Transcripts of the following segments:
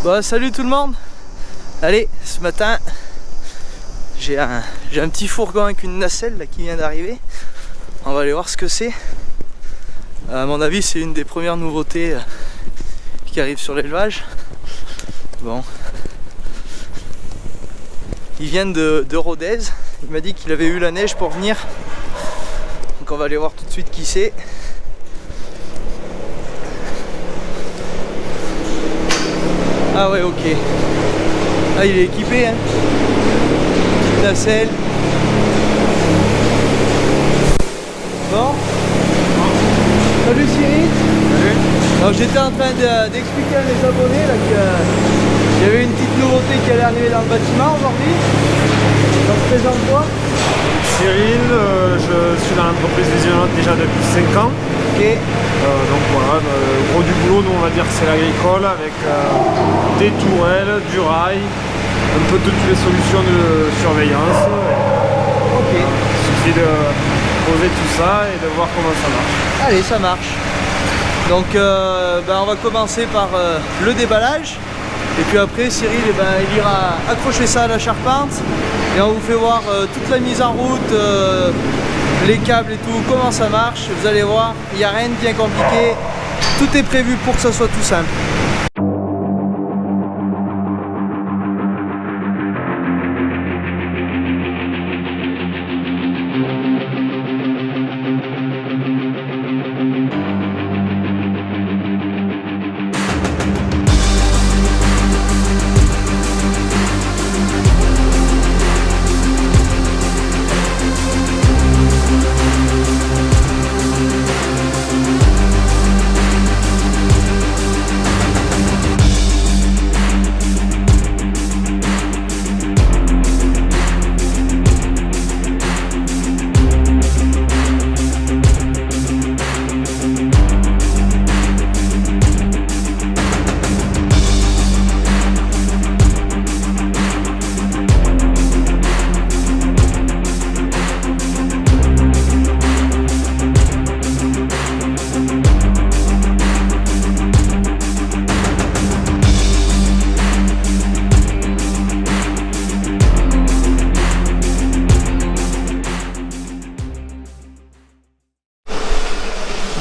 Bon, salut tout le monde. Allez, ce matin j'ai un petit fourgon avec une nacelle là, qui vient d'arriver. On va aller voir ce que c'est. À mon avis c'est une des premières nouveautés qui arrive sur l'élevage. Bon, il vient de Rodez. Il m'a dit qu'il avait eu la neige pour venir, donc on va aller voir tout de suite qui c'est. Ah ouais, ok. Ah, il est équipé, hein. Petite nacelle. Bon. Salut Cyril. Salut. Alors j'étais en train d'expliquer à mes abonnés là qu'il y avait une petite nouveauté qui allait arriver dans le bâtiment aujourd'hui. Donc présente-toi. Cyril, je suis dans l'entreprise Visionote déjà depuis 5 ans. Ok. Donc voilà, le gros du boulot, nous on va dire que c'est l'agricole avec des tourelles, du rail, un peu toutes les solutions de surveillance. Ok. Il suffit de poser tout ça et de voir comment ça marche. Allez, ça marche. Donc on va commencer par le déballage. Et puis après Cyril il ira accrocher ça à la charpente. Et on vous fait voir toute la mise en route, les câbles et tout, comment ça marche. Vous allez voir, il n'y a rien de bien compliqué. Tout est prévu pour que ça soit tout simple.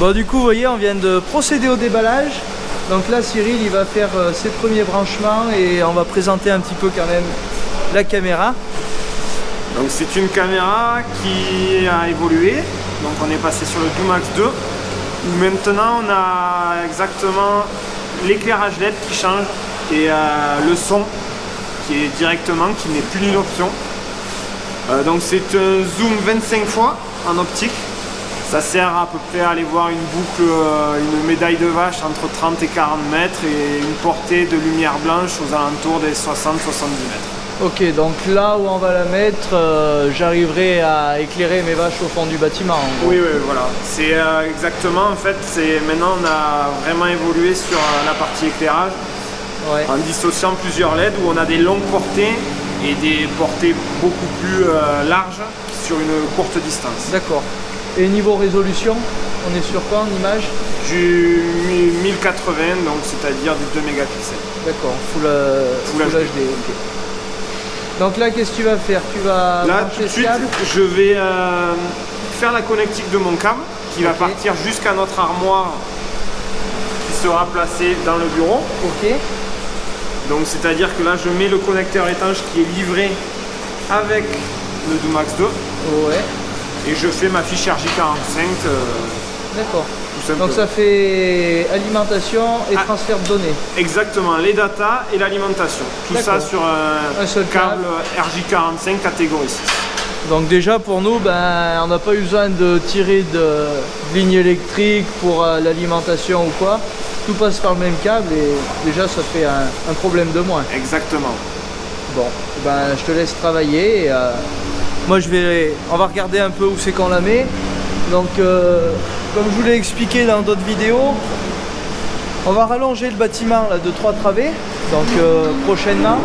Bon, du coup vous voyez, on vient de procéder au déballage. Donc là Cyril il va faire ses premiers branchements et on va présenter un petit peu quand même la caméra. Donc c'est une caméra qui a évolué. Donc on est passé sur le Dumax 2 où maintenant on a exactement l'éclairage LED qui change et le son qui est directement, qui n'est plus une option. Donc c'est un zoom 25 fois en optique. Ça sert à peu près à aller voir une boucle, une médaille de vache entre 30 et 40 mètres et une portée de lumière blanche aux alentours des 60-70 mètres. Ok, donc là où on va la mettre, j'arriverai à éclairer mes vaches au fond du bâtiment. Oui, voilà. C'est exactement, en fait, maintenant on a vraiment évolué sur la partie éclairage, ouais, en dissociant plusieurs LED où on a des longues portées et des portées beaucoup plus larges sur une courte distance. D'accord. Et niveau résolution, on est sur quoi en image? Du 1080, donc c'est-à-dire du 2 mégapixels. D'accord, full HD. Okay. Donc là, qu'est-ce que tu vas faire? Tu vas là, tout de suite, je vais faire la connectique de mon câble qui va partir jusqu'à notre armoire qui sera placée dans le bureau. Ok. Donc c'est-à-dire que là, je mets le connecteur étanche qui est livré avec le Dumax 2. Ouais. Et je fais ma fiche RJ45. D'accord. Donc ça fait alimentation et ah, transfert de données. Exactement, les datas et l'alimentation. Tout ça sur un seul câble RJ45 catégorie 6. Donc déjà pour nous, on n'a pas eu besoin de tirer de ligne électrique pour l'alimentation ou quoi. Tout passe par le même câble et déjà ça fait un problème de moins. Exactement. Bon, je te laisse travailler. Et, moi on va regarder un peu où c'est qu'on la met. Donc comme je vous l'ai expliqué dans d'autres vidéos, on va rallonger le bâtiment là, de 3 travées, donc prochainement.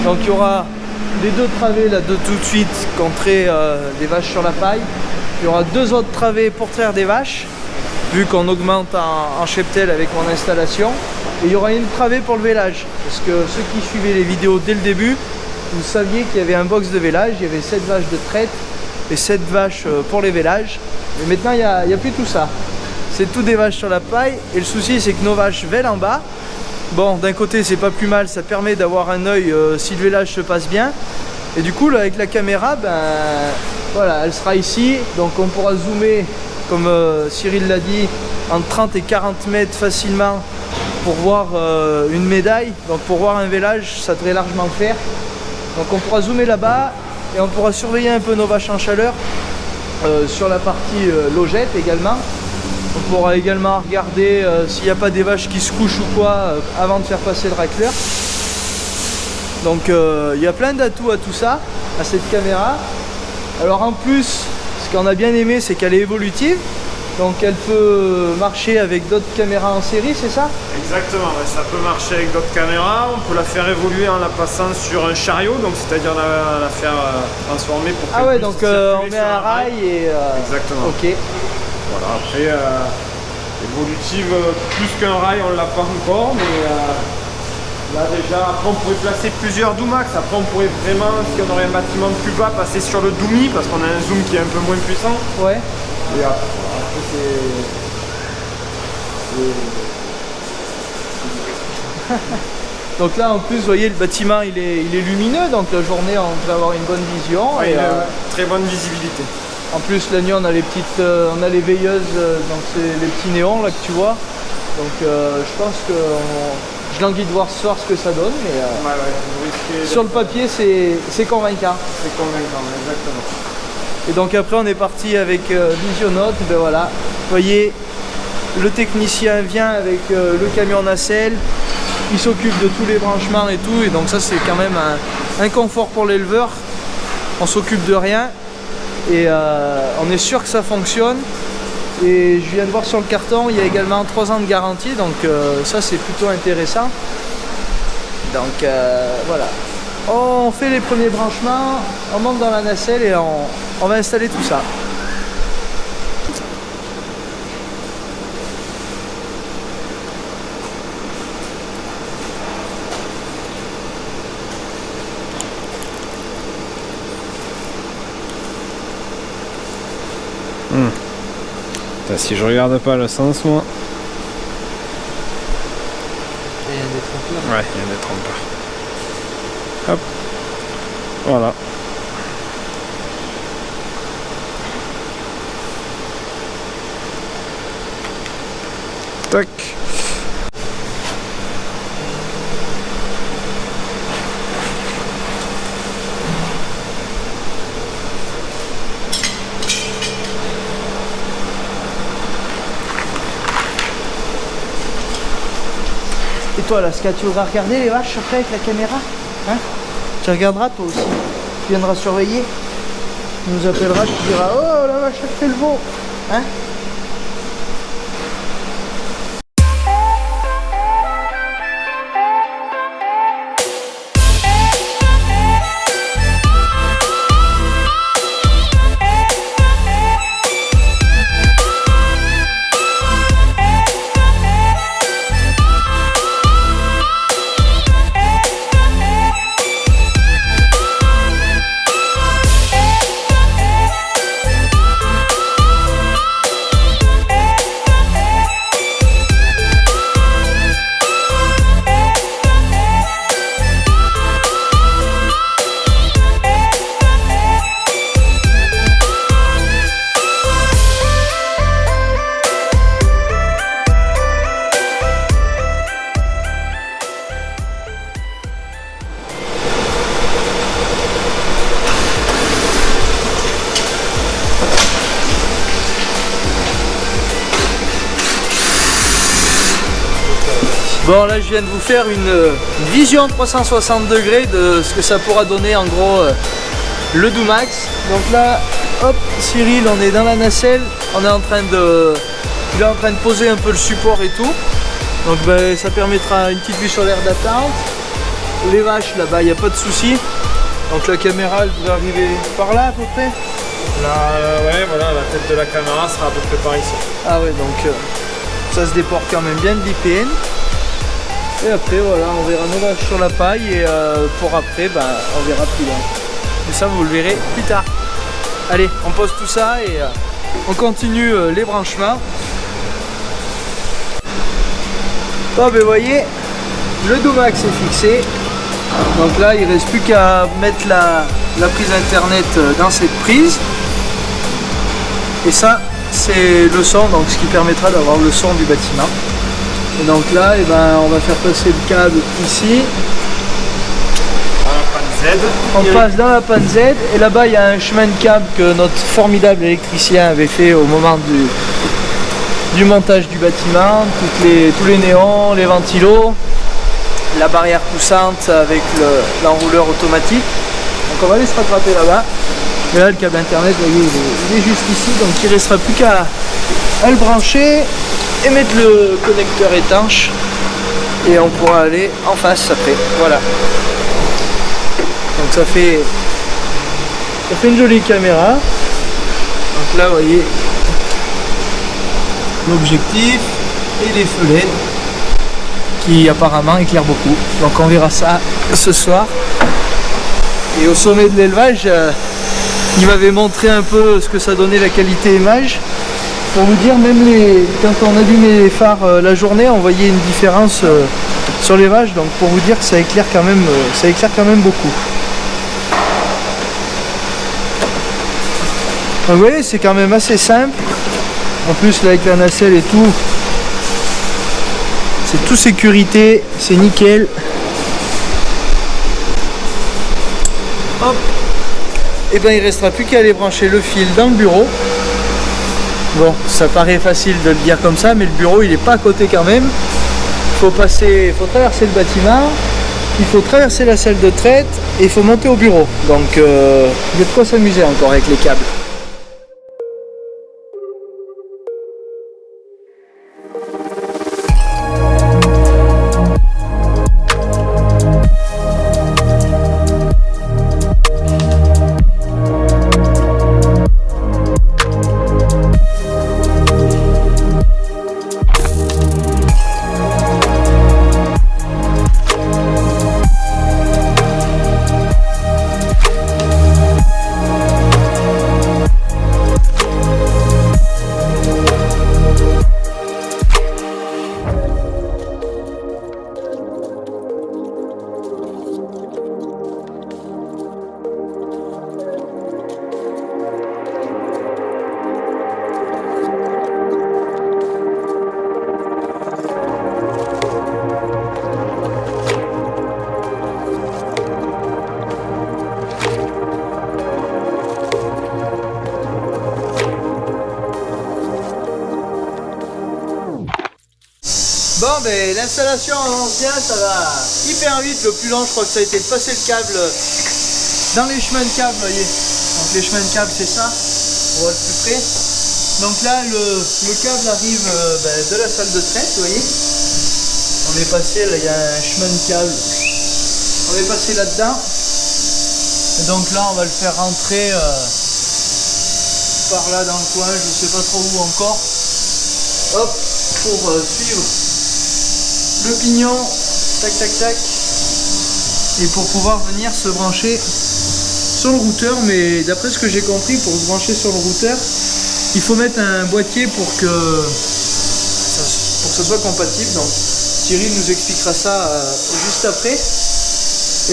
Donc il y aura les 2 travées là de tout de suite qu'on traite des vaches sur la paille. Il y aura 2 autres travées pour traire des vaches, vu qu'on augmente en cheptel avec mon installation. Et il y aura une travée pour le vélage. Parce que ceux qui suivaient les vidéos dès le début, vous saviez qu'il y avait un box de vélage, il y avait 7 vaches de traite et 7 vaches pour les vélages. Mais maintenant il n'y a plus tout ça. C'est tout des vaches sur la paille et le souci c'est que nos vaches vèlent en bas. Bon, d'un côté c'est pas plus mal, ça permet d'avoir un œil si le vélage se passe bien. Et du coup là, avec la caméra, ben voilà, elle sera ici, donc on pourra zoomer comme Cyril l'a dit en 30 et 40 mètres facilement pour voir une médaille. Donc pour voir un vélage ça devrait largement le faire. Donc on pourra zoomer là-bas et on pourra surveiller un peu nos vaches en chaleur sur la partie logette également. On pourra également regarder s'il n'y a pas des vaches qui se couchent ou quoi avant de faire passer le racleur. Donc il y a plein d'atouts à tout ça, à cette caméra. Alors en plus, ce qu'on a bien aimé, c'est qu'elle est évolutive. Donc elle peut marcher avec d'autres caméras en série, c'est ça? Exactement, ouais, ça peut marcher avec d'autres caméras. On peut la faire évoluer en la passant sur un chariot, donc c'est-à-dire la faire transformer pour Ah ouais, donc on met un rail et... Exactement. Ok. Voilà, après, évolutive, plus qu'un rail, on ne l'a pas encore, mais là déjà, après on pourrait placer plusieurs Doumax. Après on pourrait vraiment, si on aurait un bâtiment plus bas, passer sur le Doumi, parce qu'on a un zoom qui est un peu moins puissant. Ouais. Et après, Donc là en plus vous voyez le bâtiment il est lumineux, donc la journée on peut avoir une bonne vision. ouais, et, très bonne visibilité. en plus la nuit on a les petites on a les veilleuses, donc c'est les petits néons là que tu vois. Donc je pense que je languis de voir ce soir ce que ça donne, mais sur le papier c'est convaincant. C'est convaincant, exactement. Et donc après on est parti avec Visionote, ben voilà, vous voyez le technicien vient avec le camion nacelle, il s'occupe de tous les branchements et tout, et donc ça c'est quand même un confort pour l'éleveur, on s'occupe de rien et on est sûr que ça fonctionne. Et je viens de voir sur le carton, il y a également 3 ans de garantie, donc ça c'est plutôt intéressant. Donc voilà. On fait les premiers branchements, on monte dans la nacelle et on va installer tout ça. Si je regarde pas le sens, moi. Il y a des trompeurs. Ouais, il y a des trompeurs. Hop. Voilà. Tac. Et toi là, tu voudras regarder les vaches après avec la caméra, hein? Tu regarderas toi aussi. Tu viendras surveiller. Tu nous appelleras, tu diras oh la vache elle fait le veau, hein? Bon là je viens de vous faire une vision 360 degrés de ce que ça pourra donner en gros le Doumax. Donc là hop, Cyril on est dans la nacelle, on est en train de, il est en train de poser un peu le support et tout. Donc ben, ça permettra une petite vue sur l'aire d'attente. Les vaches là-bas il n'y a pas de souci. Donc la caméra elle devrait arriver par là à peu près. Là, ouais voilà, la tête de la caméra sera à peu près par ici. Ah ouais donc ça se déporte quand même bien de l'IPN. Et après voilà, on verra nos vaches sur la paille et pour après ben, on verra plus loin. Mais ça vous le verrez plus tard. Allez, on pose tout ça et on continue les branchements. Bon ben vous voyez, le Doumax est fixé. Donc là il ne reste plus qu'à mettre la prise internet dans cette prise. Et ça c'est le son, donc ce qui permettra d'avoir le son du bâtiment. Et donc là eh ben, on va faire passer le câble ici. On passe dans la panne Z et là-bas il y a un chemin de câble que notre formidable électricien avait fait au moment du montage du bâtiment, tous les néons, les ventilos, la barrière poussante avec l'enrouleur automatique. Donc on va aller se rattraper là-bas. Et là le câble internet, vous voyez, il est juste ici, donc il ne restera plus qu'à le brancher et mettre le connecteur étanche et on pourra aller en face après. Voilà. Donc ça fait une jolie caméra. Donc là vous voyez l'objectif et les feux LED qui apparemment éclairent beaucoup. Donc on verra ça ce soir. Et au sommet de l'élevage, il m'avait montré un peu ce que ça donnait la qualité image. Pour vous dire, même quand on allumait les phares la journée, on voyait une différence sur les vaches. Donc pour vous dire que ça éclaire quand même beaucoup. Donc vous voyez, c'est quand même assez simple. En plus là avec la nacelle et tout, c'est tout sécurité, c'est nickel. Hop. Et bien il ne restera plus qu'à aller brancher le fil dans le bureau. Bon, ça paraît facile de le dire comme ça, mais le bureau il n'est pas à côté quand même. Il faut traverser le bâtiment, il faut traverser la salle de traite et il faut monter au bureau. Donc il y a de quoi s'amuser encore avec les câbles. Bon ben l'installation avance bien, ça va hyper vite. Le plus long je crois que ça a été de passer le câble dans les chemins de câble, vous voyez. Donc les chemins de câble c'est ça, on voit le plus près. Donc là le câble arrive de la salle de traite, vous voyez. On est passé, là il y a un chemin de câble, on est passé là-dedans. Et donc là on va le faire rentrer par là dans le coin, je ne sais pas trop où encore. Hop, pour suivre le pignon, tac tac tac, et pour pouvoir venir se brancher sur le routeur. Mais d'après ce que j'ai compris, pour se brancher sur le routeur, il faut mettre un boîtier pour que ça soit compatible. Donc Thierry nous expliquera ça juste après.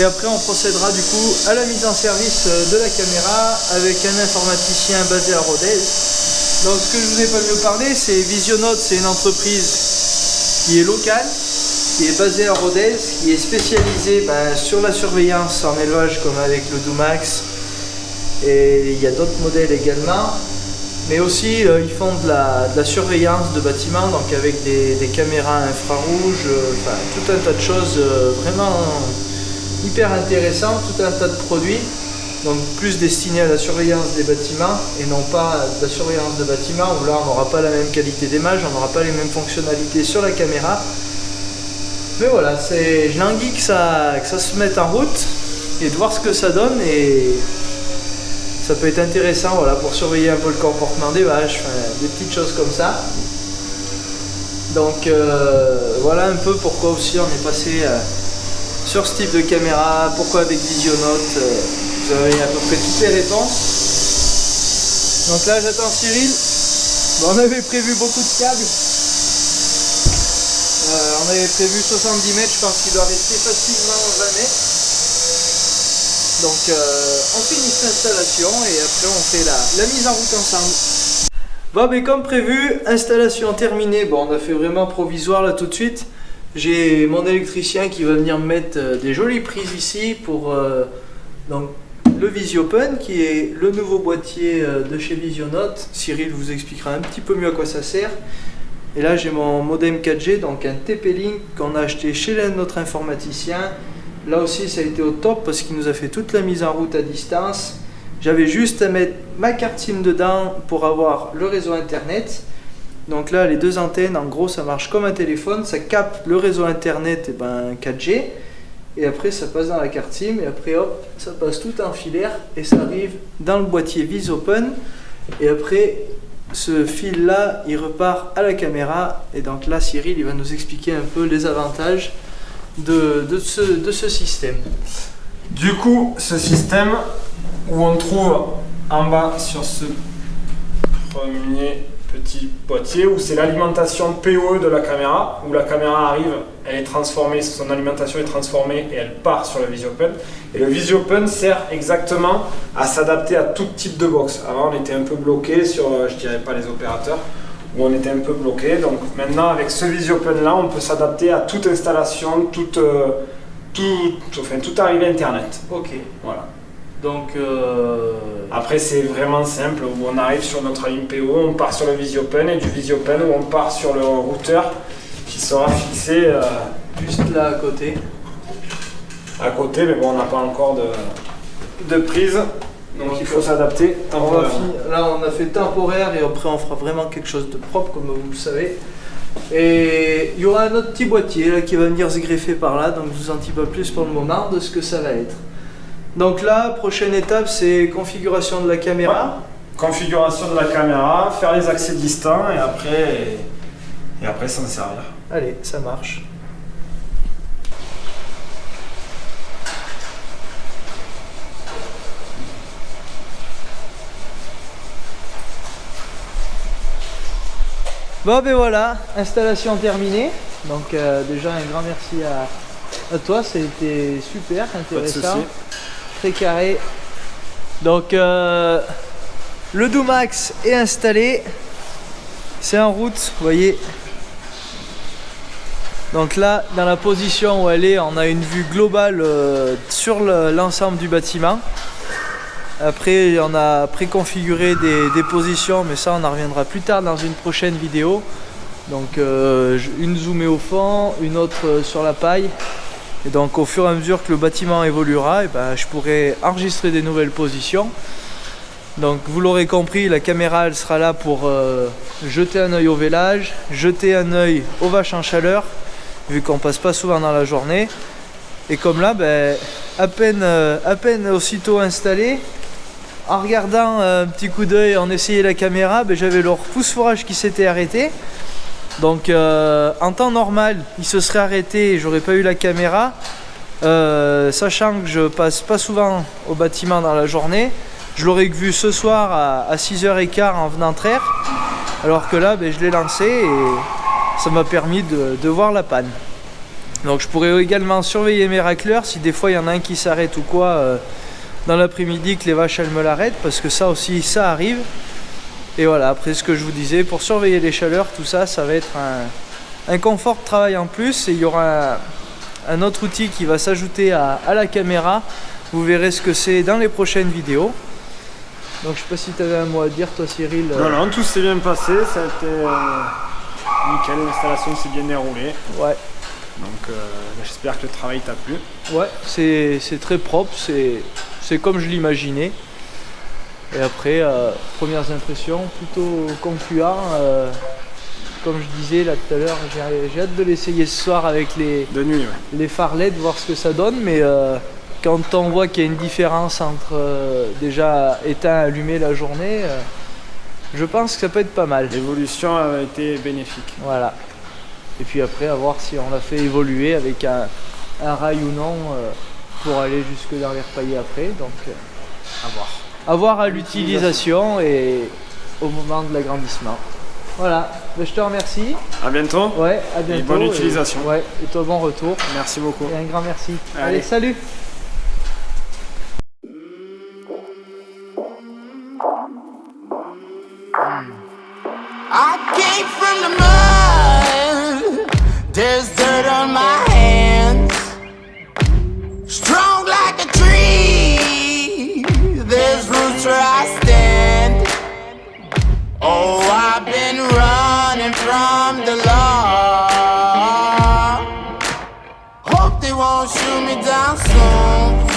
Et après on procédera du coup à la mise en service de la caméra avec un informaticien basé à Rodez. Donc ce que je vous ai pas mieux parlé, c'est Visionote, c'est une entreprise qui est locale, qui est basée à Rodez, qui est spécialisée sur la surveillance en élevage comme avec le Doumax, et il y a d'autres modèles également, mais aussi ils font de la surveillance de bâtiments, donc avec des caméras infrarouges, tout un tas de choses vraiment hyper intéressantes, tout un tas de produits. Donc plus destiné à la surveillance des bâtiments et non pas de la surveillance de bâtiments où là on n'aura pas la même qualité d'image, on n'aura pas les mêmes fonctionnalités sur la caméra. Mais voilà, je languis que ça se mette en route et de voir ce que ça donne, et ça peut être intéressant, voilà, pour surveiller un peu le comportement des vaches, des petites choses comme ça. Donc voilà un peu pourquoi aussi on est passé sur ce type de caméra, pourquoi avec Visionote. Vous avez à peu près toutes les réponses. Donc là j'attends Cyril. Bon, on avait prévu beaucoup de câbles. On avait prévu 70 mètres, je pense qu'il doit rester facilement 20 mètres. Donc on finit l'installation et après on fait la mise en route ensemble. Bon, mais comme prévu, installation terminée. Bon, on a fait vraiment provisoire là tout de suite. J'ai mon électricien qui va venir me mettre des jolies prises ici pour donc, le VisioPen qui est le nouveau boîtier de chez Visionote. Cyril vous expliquera un petit peu mieux à quoi ça sert. Et là j'ai mon modem 4G, donc un TP-Link qu'on a acheté chez notre informaticien. Là aussi ça a été au top parce qu'il nous a fait toute la mise en route à distance. J'avais juste à mettre ma carte SIM dedans pour avoir le réseau internet. Donc là les deux antennes, en gros ça marche comme un téléphone, ça capte le réseau internet et 4G. Et après ça passe dans la carte SIM et après hop, ça passe tout en filaire et ça arrive dans le boîtier VisioPen. Et après ce fil là il repart à la caméra. Et donc là Cyril il va nous expliquer un peu les avantages de ce système. Du coup ce système où on trouve en bas sur ce premier petit boîtier où c'est l'alimentation PoE de la caméra, où la caméra arrive, elle est transformée, son alimentation est transformée et elle part sur le VisioPen. Et le VisioPen sert exactement à s'adapter à tout type de box. Avant on était un peu bloqué sur, je dirais pas les opérateurs, où on était un peu bloqué. Donc maintenant avec ce VisioPen là on peut s'adapter à toute installation, toute arrivée internet. Ok. Voilà. Donc après c'est vraiment simple, où on arrive sur notre ligne PO, on part sur le VisioPen et du VisioPen où on part sur le routeur qui sera fixé juste là à côté. Mais bon on n'a pas encore de prise, donc il faut s'adapter. Là on a fait temporaire et après on fera vraiment quelque chose de propre comme vous le savez. Et il y aura un autre petit boîtier là, qui va venir se greffer par là, donc je vous en dis pas plus pour le moment de ce que ça va être. Donc là, prochaine étape, c'est configuration de la caméra. Ouais. Configuration de la caméra, faire les accès distants et après s'en servir. Allez, ça marche. Bon ben voilà, installation terminée. Donc déjà un grand merci à toi, ça a été super intéressant. Très carré. Donc le Doumax est installé, c'est en route, vous voyez. Donc là dans la position où elle est, on a une vue globale sur l'ensemble du bâtiment. Après on a préconfiguré des positions, mais ça on en reviendra plus tard dans une prochaine vidéo. Donc une zoomée au fond, une autre sur la paille. Et donc au fur et à mesure que le bâtiment évoluera, je pourrai enregistrer des nouvelles positions. Donc vous l'aurez compris, la caméra elle sera là pour jeter un œil au village, jeter un œil aux vaches en chaleur, vu qu'on passe pas souvent dans la journée. Et comme là, à peine aussitôt installé, en regardant un petit coup d'œil, en essayant la caméra, j'avais le repousse-fourrage qui s'était arrêté. Donc en temps normal, il se serait arrêté et j'aurais pas eu la caméra. Sachant que je passe pas souvent au bâtiment dans la journée, je l'aurais vu ce soir à 6h15 en venant traire. Alors que là, je l'ai lancé et ça m'a permis de voir la panne. Donc je pourrais également surveiller mes racleurs si des fois il y en a un qui s'arrête ou quoi dans l'après-midi, que les vaches elles me l'arrêtent, parce que ça aussi ça arrive. Et voilà, après ce que je vous disais, pour surveiller les chaleurs, tout ça, ça va être un confort de travail en plus. Et il y aura un autre outil qui va s'ajouter à la caméra. Vous verrez ce que c'est dans les prochaines vidéos. Donc je sais pas si tu avais un mot à dire toi Cyril. Non, tout s'est bien passé, ça a été nickel, l'installation s'est bien déroulée. Ouais. Donc j'espère que le travail t'a plu. Ouais, c'est très propre, c'est comme je l'imaginais. Et après, premières impressions, plutôt concluant. Comme je disais là tout à l'heure, j'ai hâte de l'essayer ce soir avec les phares LED, voir ce que ça donne. Mais quand on voit qu'il y a une différence entre déjà éteint et allumé la journée, je pense que ça peut être pas mal. L'évolution a été bénéfique. Voilà. Et puis après, à voir si on l'a fait évoluer avec un rail ou non pour aller jusque dans les repaillés après. Donc, À voir. à voir à l'utilisation et au moment de l'agrandissement. Voilà, ben, je te remercie. À bientôt. Ouais, à bientôt. Et bonne utilisation. Ouais, et toi, bon retour. Merci beaucoup. Et un grand merci. Allez. Allez salut. I came from the mud. There's dirt on my hands. Strong like a tree. There's roots where I stand. Oh, I've been running from the law. Hope they won't shoot me down soon.